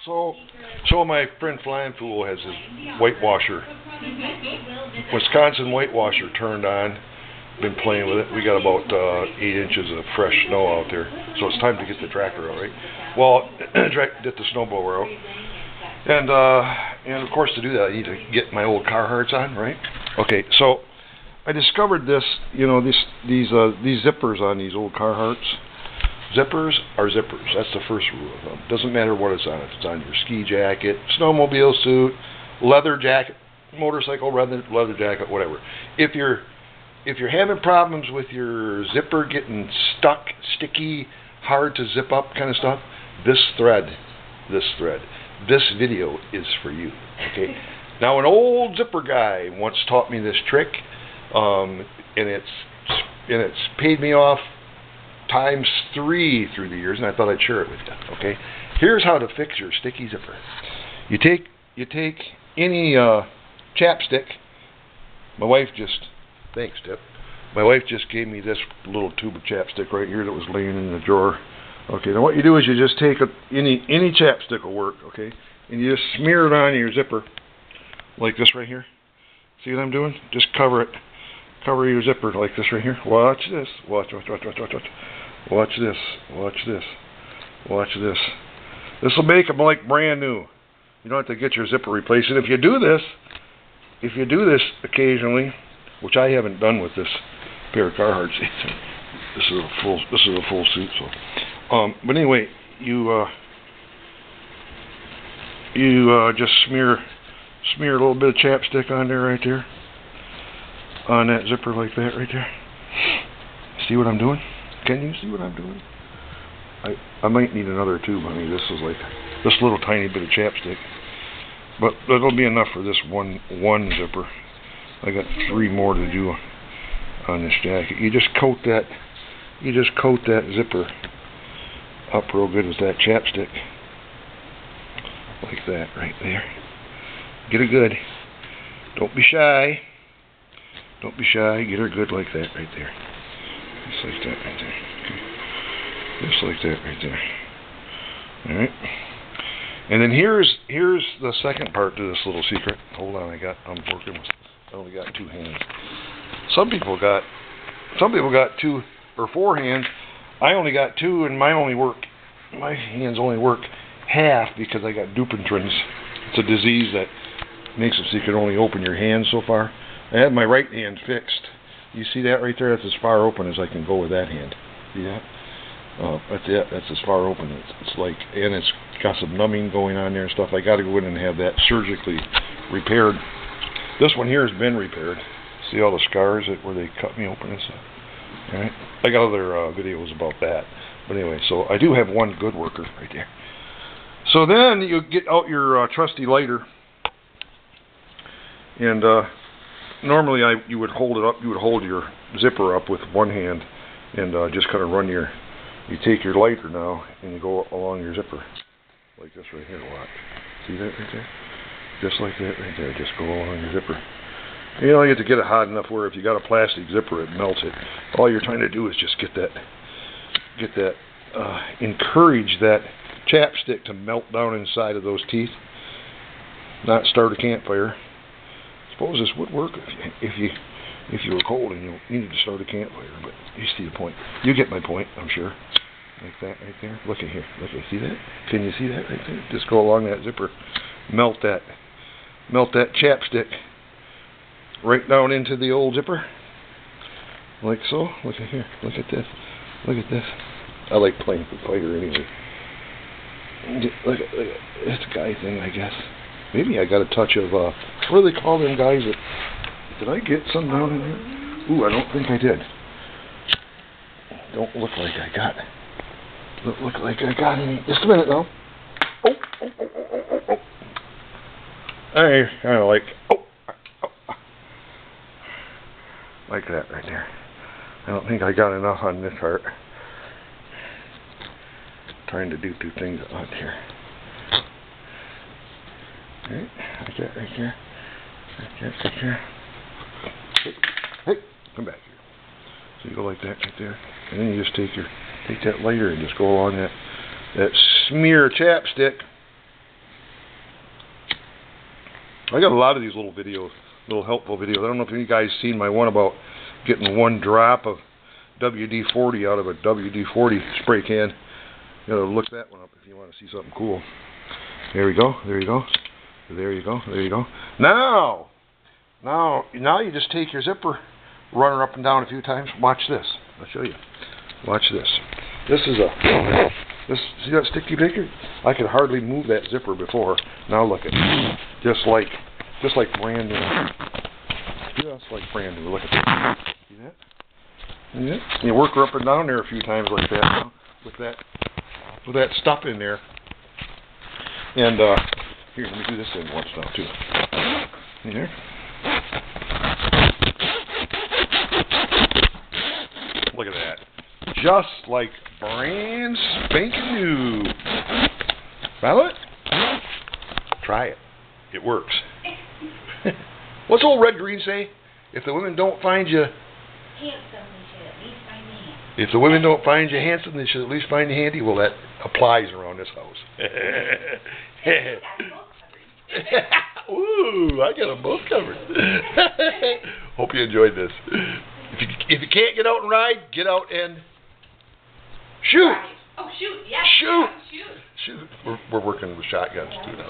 So my friend Flying Fool has his white washer, Wisconsin white washer turned on. Been playing with it. We got about 8 inches of fresh snow out there, so it's time to get the tractor out, right? Well, get the snowblower out, and of course to do that I need to get my old Carhartts on, right? Okay, so I discovered this. You know, these zippers on these old Carhartts. Zippers are zippers. That's the first rule of them. Doesn't matter what it's on. If it's on your ski jacket, snowmobile suit, leather jacket, motorcycle leather jacket, whatever. If you're having problems with your zipper getting stuck, sticky, hard to zip up kind of stuff, this video is for you. Okay. Now, an old zipper guy once taught me this trick, and it's paid me off times 3 through the years, and I thought I'd share it with you. Okay. Here's how to fix your sticky zipper. You take any chapstick. My wife just Thanks, Tip. My wife just gave me this little tube of chapstick right here that was laying in the drawer. Okay, now what you do is you just take any chapstick will work, okay, and you just smear it on your zipper like this right here. See what I'm doing? Just cover it. Cover your zipper like this right here. Watch this. Watch this. Watch this. Watch this. This will make them like brand new. You don't have to get your zipper replaced. And if you do this occasionally, which I haven't done with this pair of Carhartts, this is a full suit. So, but anyway, you just smear a little bit of chapstick on there, right there, on that zipper like that, right there. See what I'm doing? Can you see what I'm doing? I might need another tube. I mean, this is like this little tiny bit of chapstick, but that'll be enough for this one zipper. I got 3 more to do on this jacket. You just coat that zipper up real good with that chapstick, like that, right there. Get her good. Don't be shy. Don't be shy. Get her good like that, right there. Just like that, right there. Okay. Just like that, right there. All right. And then here's the second part to this little secret. Hold on, I only got 2 hands. Some people got 2 or 4 hands. I only got 2, and my hands only work half because I got Dupuytren's. It's a disease that makes it so you can only open your hands so far. I had my right hand fixed. You see that right there? That's as far open as I can go with that hand. See that? That's it. That's as far open. It's like, and it's got some numbing going on there and stuff. I got to go in and have that surgically repaired. This one here has been repaired. See all the scars where they cut me open and stuff. All right. I got other videos about that. But anyway, so I do have one good worker right there. So then you get out your trusty lighter, and normally you would hold it up. You would hold your zipper up with one hand, and just kind of run your. You take your lighter now, and you go along your zipper, like this right here. Watch. See that right there? Just like that right there. Just go along your zipper. You know, you have to get it hot enough where if you got a plastic zipper, it melts it. All you're trying to do is just encourage that chapstick to melt down inside of those teeth, not start a campfire. Suppose this would work if you were cold and you needed to start a campfire, but you see the point. You get my point, I'm sure. Like that right there. Look at here. Look at, see that? Can you see that right there? Just go along that zipper, melt that chapstick right down into the old zipper, like so. Look at here. Look at this. Look at this. I like playing with fire anyway. Look at it's a guy thing, I guess. Maybe I got a touch of what do they call them guys that? Did I get some down in here? Ooh, I don't think I did. Don't look like I got. Don't look like I got any. Just a minute now. Oh. I kind of like. Like that right there. I don't think I got enough on this part. Trying to do 2 things at once here. Okay, like that right here. Like here. Hey, come back here. So you go like that right there, and then you just take that lighter and just go along that smear chapstick I got a lot of these little videos, little helpful videos. I don't know if you guys seen my one about getting 1 drop of WD-40 out of a WD-40 spray can. You gotta look that one up if you want to see something cool. There we go. There you go. There you go. There you go. Now you just take your zipper, run her up and down a few times. Watch this. I'll show you. Watch this. This is see that sticky figure? I could hardly move that zipper before. Now look at it. Just like brand new. Just like brand new. Look at that. See that? See that? You work her up and down there a few times like that. Now, with that stuff in there. And here, let me do this thing once now too. See there? Look at that. Just like brand spanking new. Follow it? Try it. It works. What's old Red Green say? If the women don't find you handsome, they should at least find me handsome. If the women don't find you handsome, they should at least find you handy. Well, that applies around this house. Ooh, I got them both covered. Hope you enjoyed this. If you can't get out and ride, get out and shoot. Oh, shoot, yes. Shoot. Shoot. Shoot. We're working with shotguns too now.